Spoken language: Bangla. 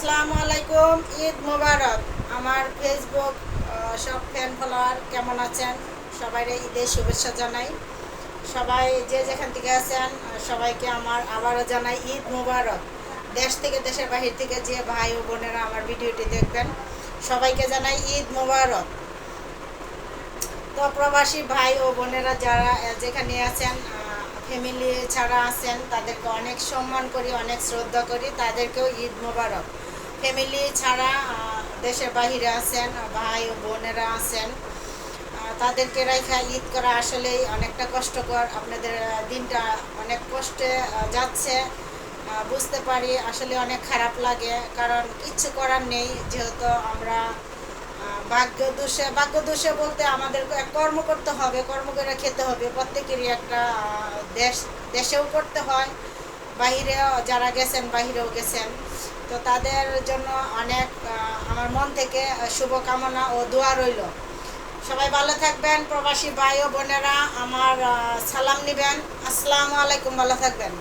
আসসালামু আলাইকুম, ঈদ মোবারক। আমার ফেসবুক সব ফ্যান ফলোয়ার কেমন আছেন? সবাই ঈদের শুভেচ্ছা জানাই। সবাই যে যেখান থেকে আছেন সবাইকে আমার আবারও জানাই ঈদ মোবারক। দেশ থেকে দেশের বাহির থেকে যে ভাই ও বোনেরা আমার ভিডিওটি দেখবেন সবাইকে জানাই ঈদ মোবারক। তো প্রবাসী ভাই ও বোনেরা যারা যেখানে আছেন, ফ্যামিলি ছাড়া আছেন, তাদেরকে অনেক সম্মান করি, অনেক শ্রদ্ধা করি, তাদেরকেও ঈদ মোবারক। ফ্যামিলি ছাড়া দেশের বাহিরে আছেন ভাই ও বোনেরা আছেন, তাদেরকে রেখে ঈদ করা আসলেই অনেকটা কষ্টকর। আপনাদের দিনটা অনেক কষ্টে যাচ্ছে, বুঝতে পারি। আসলে অনেক খারাপ লাগে, কারণ কিচ্ছু করার নেই। যেহেতু আমরা ভাগ্য দোষে বলতে আমাদের কর্ম করতে হবে, কর্ম করে খেতে হবে। প্রত্যেকেরই একটা দেশেও করতে হয়, বাহিরেও যারা গেছেন বাহিরেও গেছেন। তো তাদের জন্য অনেক আমার মন থেকে শুভকামনা ও দোয়া রইল। সবাই ভালো থাকবেন। প্রবাসী ভাই ও বোনেরা আমার সালাম নেবেন। আসসালামু আলাইকুম, ভালো থাকবেন।